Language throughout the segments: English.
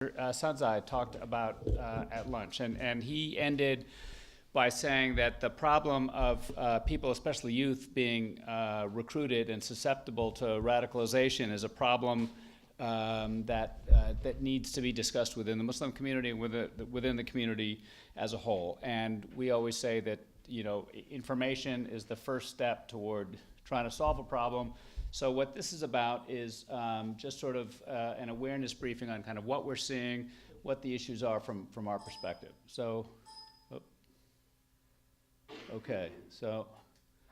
Sanzai talked about at lunch, and he ended by saying that the problem of people, especially youth, being recruited and susceptible to radicalization is a problem that needs to be discussed within the Muslim community and within the community as a whole. And we always say that, information is the first step toward trying to solve a problem. So what this is about is just sort of an awareness briefing on kind of what we're seeing, what the issues are from our perspective. So, okay, so.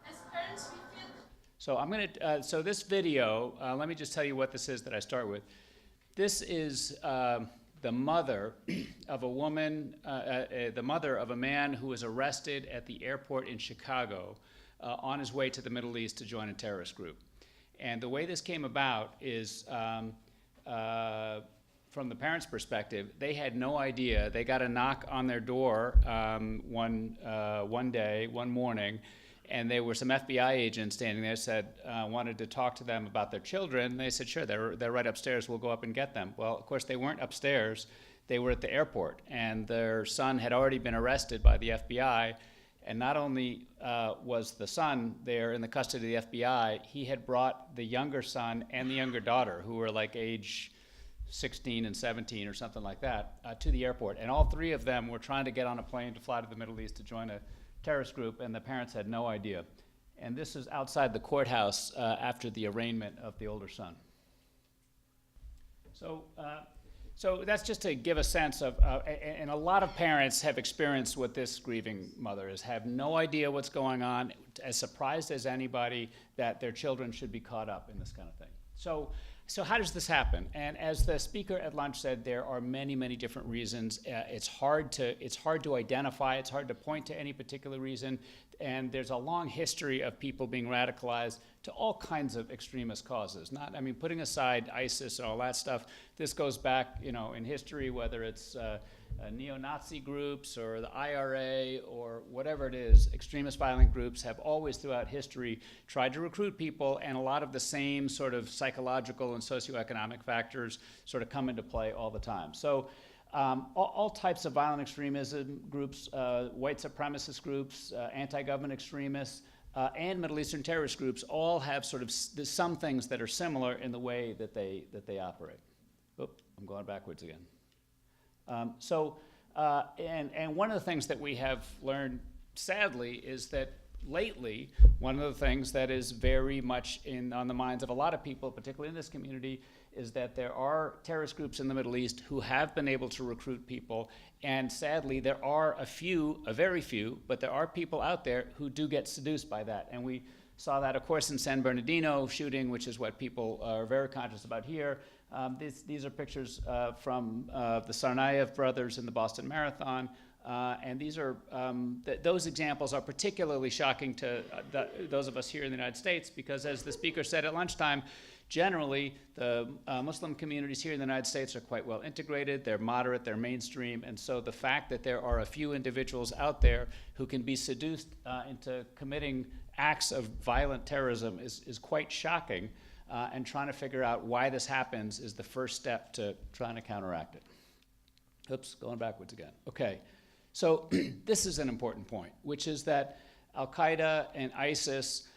As parents, we feel. So I'm gonna, so this video, let me just tell you what this is that I start with. This is the mother of a woman, the mother of a man who was arrested at the airport in Chicago on his way to the Middle East to join a terrorist group. And the way this came about is, from the parents' perspective, they had no idea. They got a knock on their door one morning, and there were some FBI agents standing there, said, wanted to talk to them about their children. They said, sure, they're right upstairs, we'll go up and get them. Well, of course, they weren't upstairs. They were at the airport, and their son had already been arrested by the FBI. And not only was the son there in the custody of the FBI, he had brought the younger son and the younger daughter, who were like age 16 and 17 or something like that, to the airport. And all three of them were trying to get on a plane to fly to the Middle East to join a terrorist group, and the parents had no idea. And this is outside the courthouse after the arraignment of the older son. So that's just to give a sense of, and a lot of parents have experienced what this grieving mother is, have no idea what's going on, as surprised as anybody that their children should be caught up in this kind of thing. So how does this happen? And as the speaker at lunch said, there are many, many different reasons. It's hard to identify, it's hard to point to any particular reason, and there's a long history of people being radicalized to all kinds of extremist causes. Putting aside ISIS and all that stuff, this goes back, in history, whether it's neo-Nazi groups or the IRA or whatever it is, extremist violent groups have always throughout history tried to recruit people, and a lot of the same sort of psychological and socioeconomic factors sort of come into play all the time. So all types of violent extremism groups, white supremacist groups, anti-government extremists, and Middle Eastern terrorist groups all have sort of some things that are similar in the way that they operate. Oop, I'm going backwards again. And one of the things that we have learned, sadly, is that lately, one of the things that is very much on the minds of a lot of people, particularly in this community, is that there are terrorist groups in the Middle East who have been able to recruit people, and sadly, there are a very few, but there are people out there who do get seduced by that. And we saw that, of course, in San Bernardino shooting, which is what people are very conscious about here. These are pictures from the Tsarnaev brothers in the Boston Marathon. And these are, those examples are particularly shocking to those of us here in the United States, because as the speaker said at lunchtime, generally the Muslim communities here in the United States are quite well integrated, they're moderate, they're mainstream, and so the fact that there are a few individuals out there who can be seduced into committing acts of violent terrorism is quite shocking, and trying to figure out why this happens is the first step to trying to counteract it. Oops, going backwards again. Okay. So this is an important point, which is that Al-Qaeda and ISIS,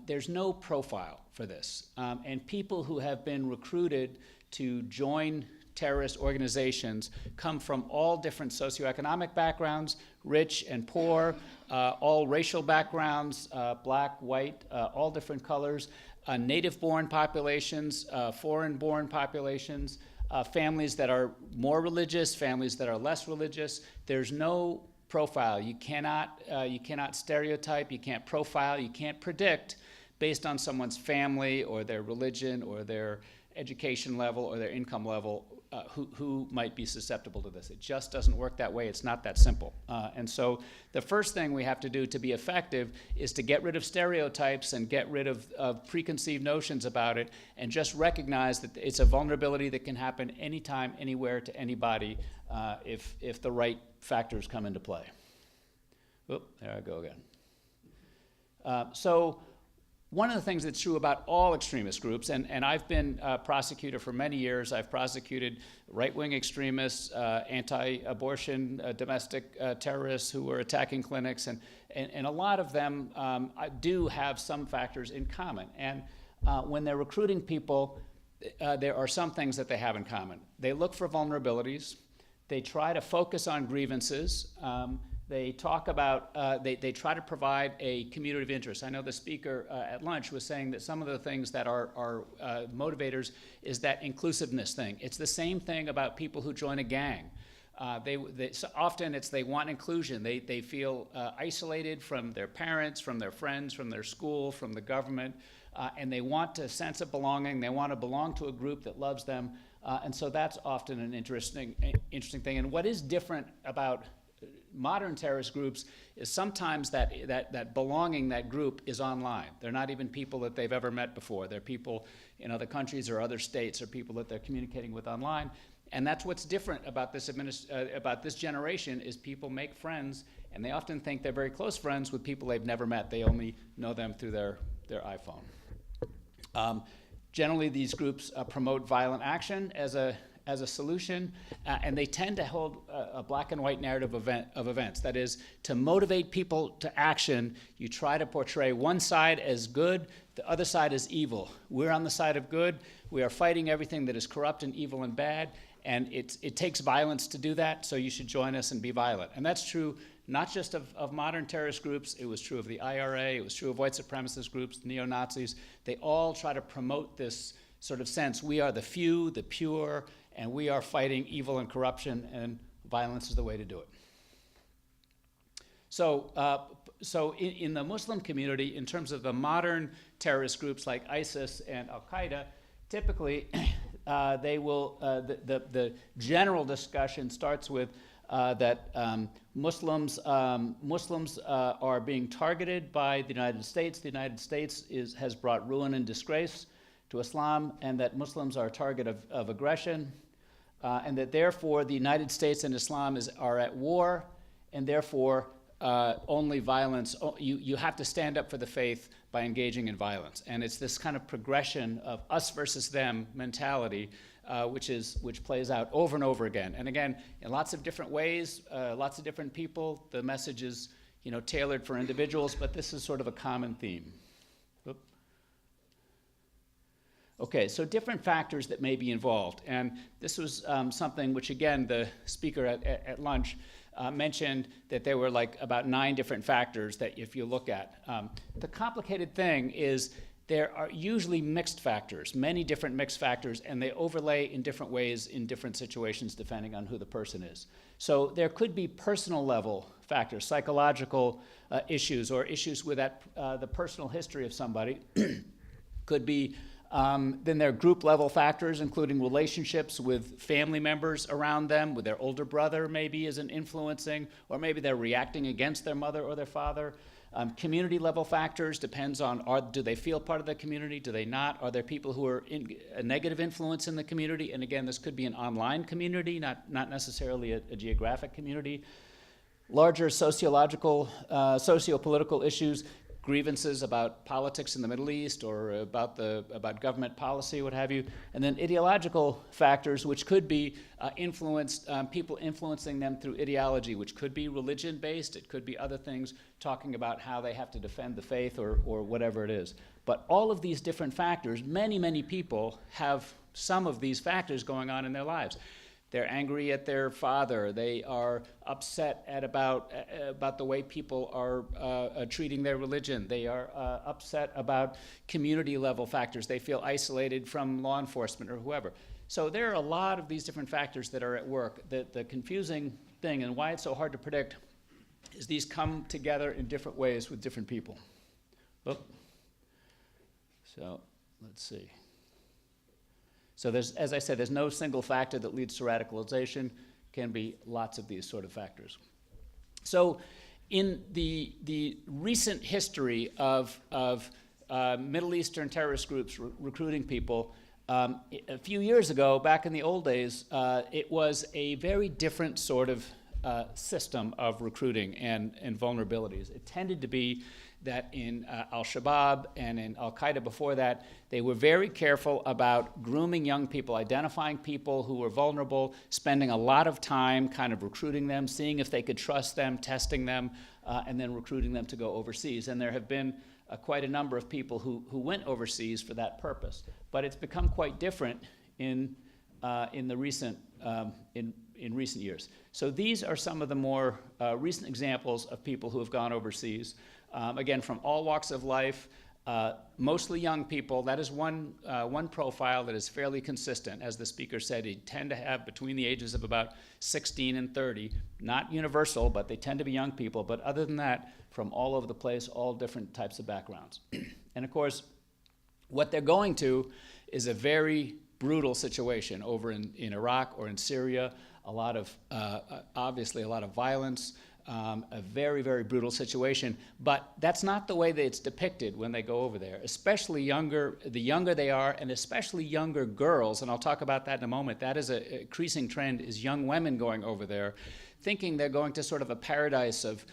there's no profile for this. And people who have been recruited to join terrorist organizations come from all different socioeconomic backgrounds, rich and poor, all racial backgrounds, black, white, all different colors, native-born populations, foreign-born populations, families that are more religious, families that are less religious. There's no profile. You cannot stereotype, you can't profile, you can't predict based on someone's family or their religion or their education level or their income level who might be susceptible to this. It just doesn't work that way. It's not that simple. And so the first thing we have to do to be effective is to get rid of stereotypes and get rid of preconceived notions about it, and just recognize that it's a vulnerability that can happen anytime, anywhere, to anybody if the right factors come into play. Oop, there I go again. So one of the things that's true about all extremist groups, and I've been a prosecutor for many years. I've prosecuted right-wing extremists, anti-abortion, domestic terrorists who are attacking clinics, and a lot of them do have some factors in common. And when they're recruiting people, there are some things that they have in common. They look for vulnerabilities. They try to focus on grievances. They talk about, they try to provide a community of interest. I know the speaker at lunch was saying that some of the things that are motivators is that inclusiveness thing. It's the same thing about people who join a gang. So often they want inclusion. They feel isolated from their parents, from their friends, from their school, from the government, and they want a sense of belonging. They want to belong to a group that loves them, and so that's often an interesting thing. And what is different about modern terrorist groups is sometimes that belonging, that group, is online. They're not even people that they've ever met before. They're people in other countries or other states, or people that they're communicating with online. And that's what's different about this generation, is people make friends, and they often think they're very close friends with people they've never met. They only know them through their iPhone. Generally, these groups promote violent action as a solution, and they tend to hold a black and white narrative of events. That is, to motivate people to action, you try to portray one side as good, the other side as evil. We're on the side of good. We are fighting everything that is corrupt and evil and bad, and it takes violence to do that, so you should join us and be violent. And that's true not just of modern terrorist groups. It was true of the IRA. It was true of white supremacist groups, neo-Nazis. They all try to promote this sort of sense: we are the few, the pure, and we are fighting evil and corruption, and violence is the way to do it. So in the Muslim community, in terms of the modern terrorist groups like ISIS and Al-Qaeda, typically they will, the general discussion starts with that Muslims are being targeted by the United States. The United States has brought ruin and disgrace to Islam, and that Muslims are a target of aggression, and that therefore the United States and Islam are at war, and therefore only violence, you have to stand up for the faith by engaging in violence. And it's this kind of progression of us versus them mentality, which plays out over and over again. And again, in lots of different ways, lots of different people. The message is, tailored for individuals, but this is sort of a common theme. Okay, so different factors that may be involved. And this was something which, again, the speaker at lunch mentioned, that there were like about 9 different factors that if you look at. The complicated thing is there are usually mixed factors, many different mixed factors, and they overlay in different ways in different situations depending on who the person is. So there could be personal level factors, psychological issues, or issues with the personal history of somebody. Could be then there are group level factors, including relationships with family members around them, with their older brother maybe is an influencing, or maybe they're reacting against their mother or their father. Community level factors depends on, do they feel part of the community, do they not? Are there people who are a negative influence in the community? And again, this could be an online community, not necessarily a geographic community. Larger sociological, socio-political issues, grievances about politics in the Middle East, or about government policy, what have you. And then ideological factors, which could be people influencing them through ideology, which could be religion-based, it could be other things, talking about how they have to defend the faith or whatever it is. But all of these different factors, many people have some of these factors going on in their lives. They're angry at their father. They are upset about the way people are treating their religion. They are upset about community-level factors. They feel isolated from law enforcement or whoever. So there are a lot of these different factors that are at work. The confusing thing, and why it's so hard to predict, is these come together in different ways with different people. So let's see. So as I said, there's no single factor that leads to radicalization. Can be lots of these sort of factors. So in the recent history of Middle Eastern terrorist groups recruiting people, a few years ago, back in the old days, it was a very different sort of system of recruiting and vulnerabilities. It tended to be that in al-Shabaab and in al-Qaeda before that, they were very careful about grooming young people, identifying people who were vulnerable, spending a lot of time kind of recruiting them, seeing if they could trust them, testing them, and then recruiting them to go overseas. And there have been quite a number of people who went overseas for that purpose. But it's become quite different in recent years. So these are some of the more recent examples of people who have gone overseas. Again, from all walks of life, mostly young people. That is one profile that is fairly consistent. As the speaker said, they tend to have between the ages of about 16 and 30. Not universal, but they tend to be young people. But other than that, from all over the place, all different types of backgrounds. And of course, what they're going to is a very brutal situation over in Iraq or in Syria. Obviously a lot of violence. A very, very brutal situation, but that's not the way that it's depicted when they go over there, especially the younger they are, and especially younger girls, and I'll talk about that in a moment. That is an increasing trend, is young women going over there, thinking they're going to sort of a paradise of,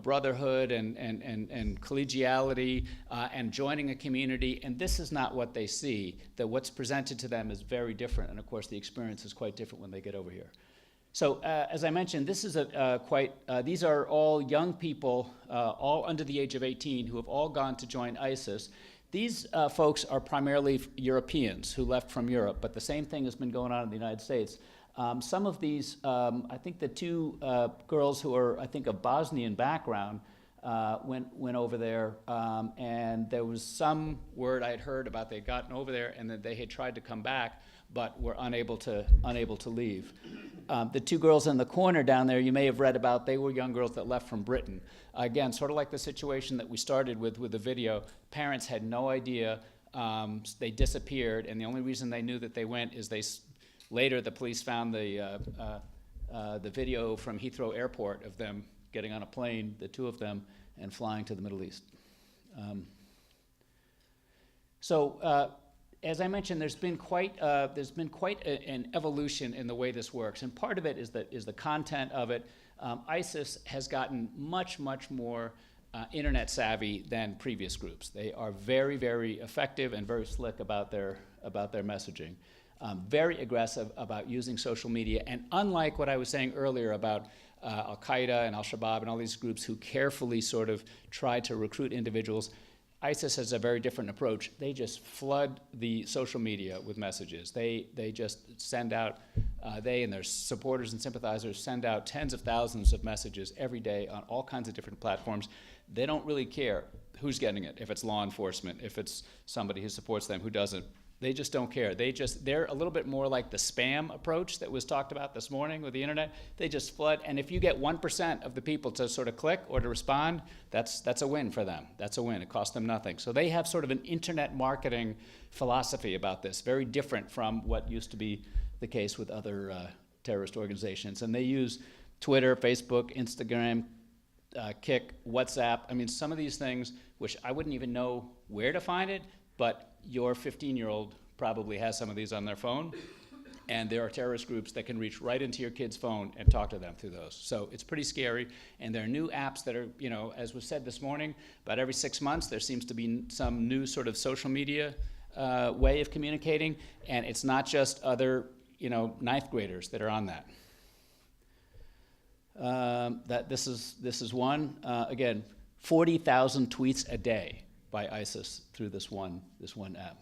brotherhood and collegiality and joining a community, and this is not what they see. That what's presented to them is very different, and of course the experience is quite different when they get over here. So as I mentioned, this is these are all young people, all under the age of 18, who have all gone to join ISIS. These folks are primarily Europeans who left from Europe, but the same thing has been going on in the United States. Some of these, I think the two girls who are, I think, of Bosnian background went over there, and there was some word I had heard about they had gotten over there and that they had tried to come back, but were unable to leave. The two girls in the corner down there, you may have read about, they were young girls that left from Britain. Again, sort of like the situation that we started with the video. Parents had no idea. They disappeared, and the only reason they knew that they went is later the police found the video from Heathrow Airport of them getting on a plane, the two of them, and flying to the Middle East. As I mentioned, there's been quite an evolution in the way this works, and part of it is the content of it. ISIS has gotten much more internet savvy than previous groups. They are very, very effective and very slick about their messaging. Very aggressive about using social media, and unlike what I was saying earlier about al-Qaeda and al-Shabaab and all these groups who carefully sort of try to recruit individuals, ISIS has a very different approach. They just flood the social media with messages. They just send out, they and their supporters and sympathizers send out tens of thousands of messages every day on all kinds of different platforms. They don't really care who's getting it, if it's law enforcement, if it's somebody who supports them, who doesn't. They just don't care. They're a little bit more like the spam approach that was talked about this morning with the internet. They just flood, and if you get 1% of the people to sort of click or to respond, that's a win for them. That's a win. It costs them nothing. So they have sort of an internet marketing philosophy about this, very different from what used to be the case with other terrorist organizations. And they use Twitter, Facebook, Instagram, Kik, WhatsApp. I mean, some of these things, which I wouldn't even know where to find it, but your 15-year-old probably has some of these on their phone, and there are terrorist groups that can reach right into your kid's phone and talk to them through those. So it's pretty scary, and there are new apps that are, as was said this morning, about every 6 months there seems to be some new sort of social media way of communicating, and it's not just other, ninth graders that are on that. This is one, again, 40,000 tweets a day by ISIS through this one app.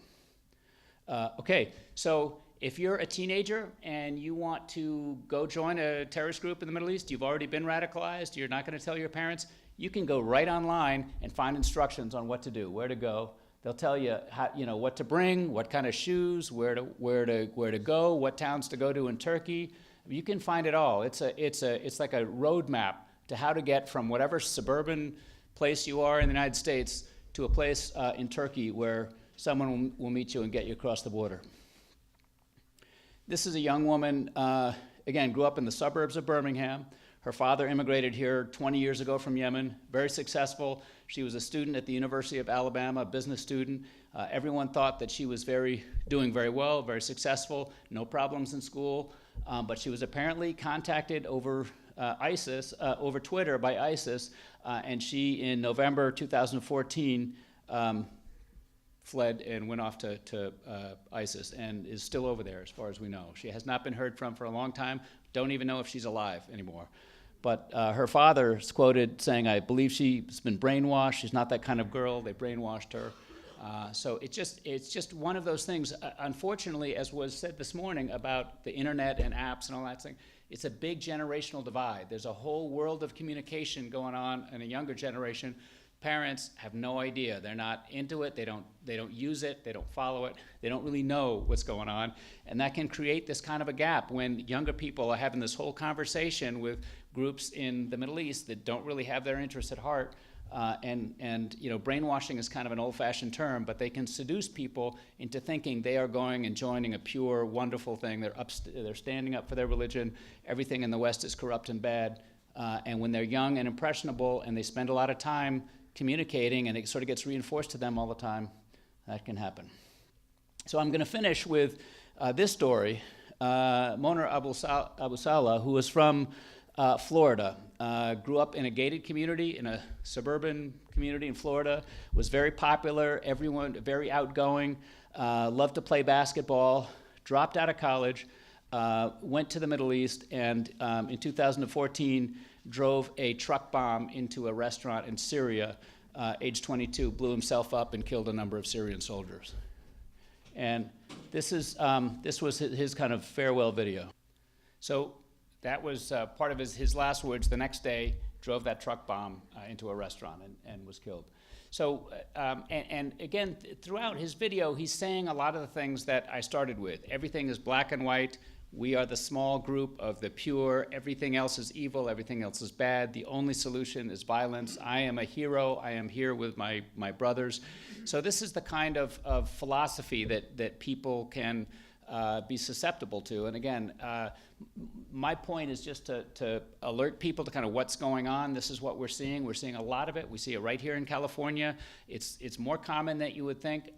Okay, so if you're a teenager and you want to go join a terrorist group in the Middle East, you've already been radicalized, you're not going to tell your parents, you can go right online and find instructions on what to do, where to go. They'll tell you how, what to bring, what kind of shoes, where to go, what towns to go to in Turkey. You can find it all. It's like a roadmap to how to get from whatever suburban place you are in the United States to a place in Turkey where someone will meet you and get you across the border. This is a young woman, again, grew up in the suburbs of Birmingham. Her father immigrated here 20 years ago from Yemen, very successful. She was a student at the University of Alabama, a business student. Everyone thought that she was doing very well, very successful, no problems in school. But she was apparently contacted over ISIS, over Twitter by ISIS, and she, in November 2014, fled and went off to ISIS and is still over there as far as we know. She has not been heard from for a long time. Don't even know if she's alive anymore. But her father is quoted saying, I believe she's been brainwashed. She's not that kind of girl. They brainwashed her. So it's just one of those things. Unfortunately, as was said this morning about the internet and apps and all that thing, it's a big generational divide. There's a whole world of communication going on in a younger generation. Parents have no idea. They're not into it. They don't use it. They don't follow it. They don't really know what's going on. And that can create this kind of a gap when younger people are having this whole conversation with groups in the Middle East that don't really have their interests at heart. And you know, brainwashing is kind of an old-fashioned term, but they can seduce people into thinking they are going and joining a pure, wonderful thing. They're standing up for their religion. Everything in the West is corrupt and bad. And when they're young and impressionable and they spend a lot of time communicating and it sort of gets reinforced to them all the time, that can happen. So I'm going to finish with this story. Mona Abu Salah, who was from Florida, grew up in a gated community, in a suburban community in Florida, was very popular, everyone very outgoing, loved to play basketball, dropped out of college, went to the Middle East, and in 2014 drove a truck bomb into a restaurant in Syria, age 22, blew himself up and killed a number of Syrian soldiers. And this was his kind of farewell video. So that was part of his last words. The next day, drove that truck bomb into a restaurant and was killed. So, and again, throughout his video, he's saying a lot of the things that I started with. Everything is black and white. We are the small group of the pure. Everything else is evil. Everything else is bad. The only solution is violence. I am a hero. I am here with my brothers. So this is the kind of philosophy that people can be susceptible to. And again, my point is just to alert people to kind of what's going on. This is what we're seeing. We're seeing a lot of it. We see it right here in California. It's more common than you would think.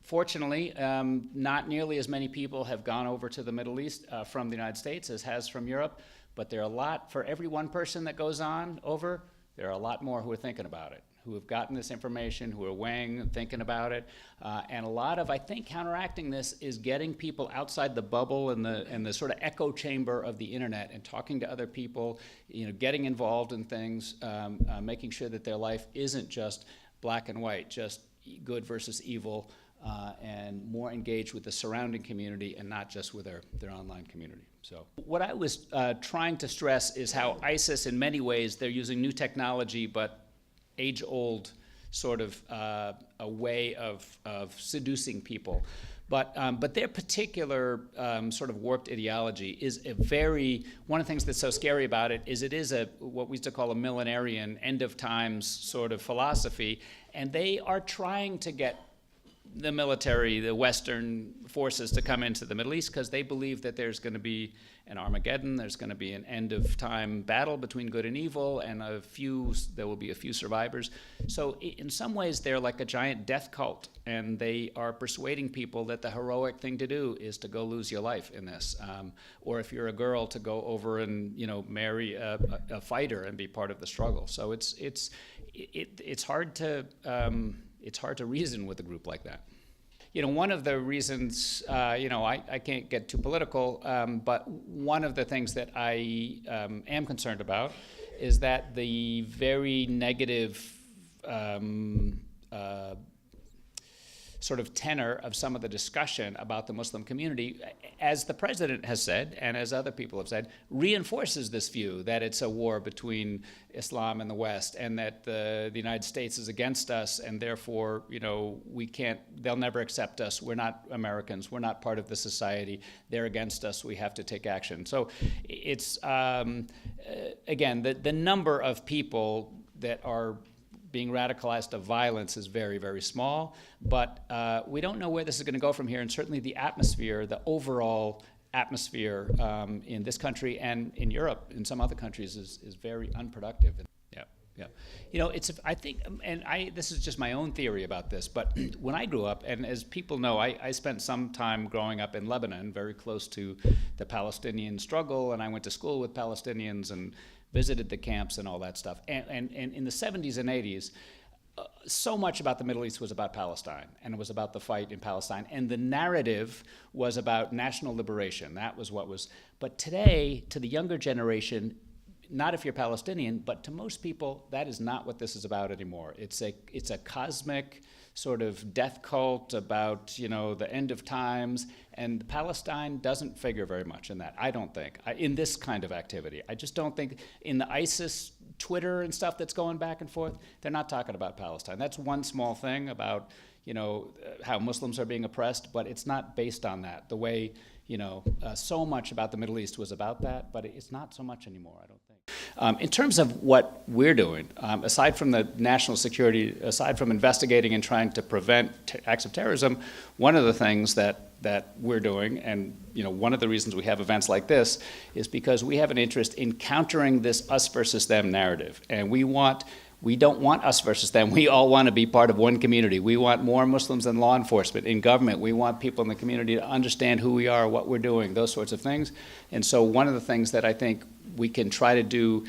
Fortunately, not nearly as many people have gone over to the Middle East from the United States as has from Europe, but there are a lot, for every one person that goes on over, there are a lot more who are thinking about it, who have gotten this information, who are weighing and thinking about it. And a lot of, I think, counteracting this is getting people outside the bubble and the sort of echo chamber of the internet and talking to other people, you know, getting involved in things, making sure that their life isn't just black and white, just good versus evil, and more engaged with the surrounding community and not just with their online community. So what I was trying to stress is how ISIS, in many ways, they're using new technology, but age-old sort of a way of seducing people. But their particular sort of warped ideology is one of the things that's so scary about it is what we used to call a millenarian, end of times sort of philosophy, and they are trying to get the military, the Western forces to come into the Middle East because they believe that there's going to be an Armageddon, there's going to be an end-of-time battle between good and evil, and there will be a few survivors. So in some ways, they're like a giant death cult, and they are persuading people that the heroic thing to do is to go lose your life in this, or if you're a girl, to go over and marry a fighter and be part of the struggle. So it's hard to reason with a group like that. One of the reasons, I can't get too political, but one of the things that I am concerned about is that the very negative sort of tenor of some of the discussion about the Muslim community, as the president has said, and as other people have said, reinforces this view that it's a war between Islam and the West, and that the United States is against us, and therefore, they'll never accept us. We're not Americans. We're not part of the society. They're against us. We have to take action. So it's, again, the number of people that are being radicalized to violence is very, very small, but we don't know where this is going to go from here, and certainly the atmosphere, the overall atmosphere in this country and in Europe, in some other countries, is very unproductive. Yeah. Yeah. You know, I think, and this is just my own theory about this, but when I grew up, and as people know, I spent some time growing up in Lebanon, very close to the Palestinian struggle, and I went to school with Palestinians and visited the camps and all that stuff. And in the 70s and 80s, so much about the Middle East was about Palestine, and it was about the fight in Palestine, and the narrative was about national liberation. That was what was. But today, to the younger generation, not if you're Palestinian, but to most people, that is not what this is about anymore. It's a cosmic sort of death cult about, you know, the end of times, and Palestine doesn't figure very much in that, I don't think, in this kind of activity. I just don't think in the ISIS Twitter and stuff that's going back and forth, they're not talking about Palestine. That's one small thing about, you know, how Muslims are being oppressed, but it's not based on that. The way, you know, so much about the Middle East was about that, but it's not so much anymore, I don't think. In terms of what we're doing, aside from the national security, aside from investigating and trying to prevent acts of terrorism, one of the things that we're doing, and you know, one of the reasons we have events like this, is because we have an interest in countering this us versus them narrative. And we don't want us versus them. We all want to be part of one community. We want more Muslims in law enforcement, in government. We want people in the community to understand who we are, what we're doing, those sorts of things. And so one of the things that I think we can try to do,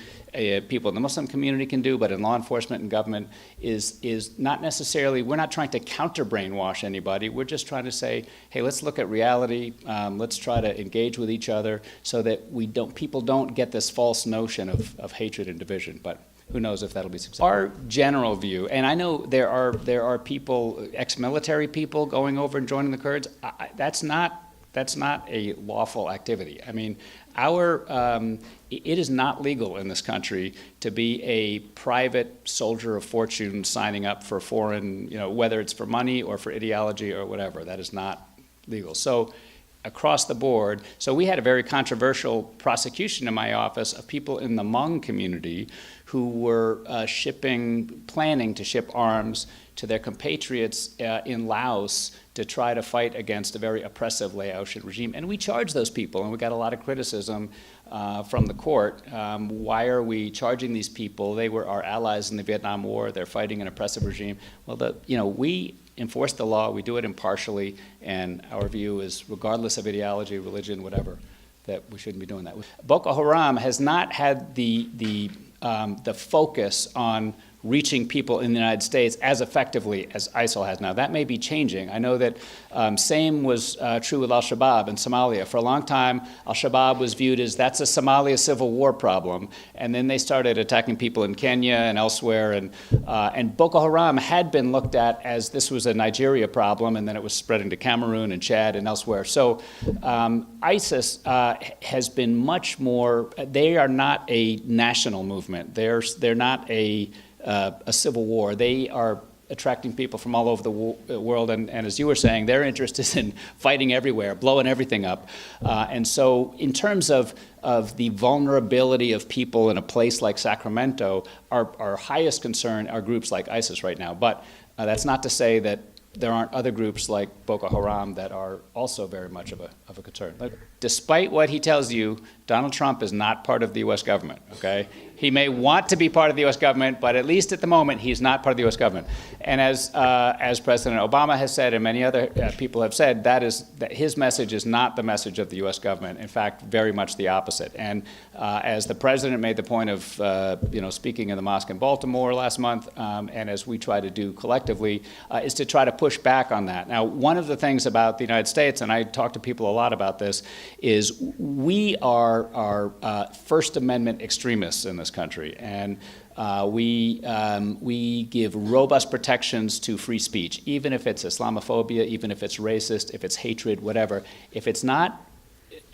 people in the Muslim community can do, but in law enforcement and government, is not necessarily, we're not trying to counter brainwash anybody. We're just trying to say, hey, let's look at reality. Let's try to engage with each other so that people don't get this false notion of hatred and division. But who knows if that'll be successful. Our general view, and I know there are people, ex-military people going over and joining the Kurds. That's not a lawful activity. I mean, it is not legal in this country to be a private soldier of fortune signing up for foreign, you know, whether it's for money or for ideology or whatever. That is not legal. So across the board, so we had a very controversial prosecution in my office of people in the Hmong community who were planning to ship arms to their compatriots in Laos to try to fight against a very oppressive Laotian regime. And we charged those people, and we got a lot of criticism from the court. Why are we charging these people? They were our allies in the Vietnam War. They're fighting an oppressive regime. Well, we enforce the law. We do it impartially, and our view is, regardless of ideology, religion, whatever, that we shouldn't be doing that. Boko Haram has not had the focus on reaching people in the United States as effectively as ISIL has now. That may be changing. I know that same was true with al-Shabaab in Somalia. For a long time, al-Shabaab was viewed as that's a Somalia civil war problem, and then they started attacking people in Kenya and elsewhere, and Boko Haram had been looked at as this was a Nigeria problem, and then it was spreading to Cameroon and Chad and elsewhere. So ISIS has been much more, they are not a national movement. They're not a civil war. They are attracting people from all over the world, and as you were saying, their interest is in fighting everywhere, blowing everything up. And so in terms of the vulnerability of people in a place like Sacramento, our highest concern are groups like ISIS right now. But that's not to say that there aren't other groups like Boko Haram that are also very much of a concern. Despite what he tells you, Donald Trump is not part of the U.S. government, okay? He may want to be part of the U.S. government, but at least at the moment, he's not part of the U.S. government. And as President Obama has said, and many other people have said, that his message is not the message of the U.S. government. In fact, very much the opposite. And as the president made the point of, speaking in the mosque in Baltimore last month, and as we try to do collectively, is to try to push back on that. Now, one of the things about the United States, and I talk to people a lot about this, is we are First Amendment extremists in this country, and we give robust protections to free speech, even if it's Islamophobia, even if it's racist, if it's hatred, whatever. If it's not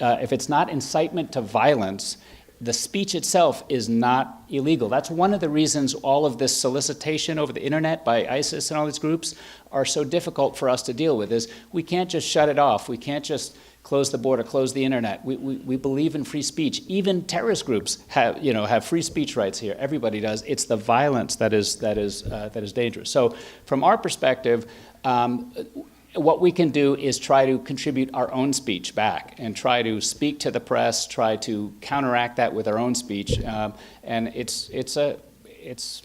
incitement to violence, the speech itself is not illegal. That's one of the reasons all of this solicitation over the internet by ISIS and all these groups are so difficult for us to deal with, is we can't just shut it off. We can't just close the border, close the internet. We believe in free speech. Even terrorist groups have free speech rights here. Everybody does. It's the violence that is dangerous. So from our perspective, what we can do is try to contribute our own speech back and try to speak to the press, try to counteract that with our own speech. And it's it's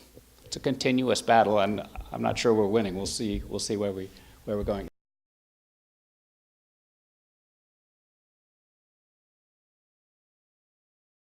a continuous battle, and I'm not sure we're winning. We'll see where we're going.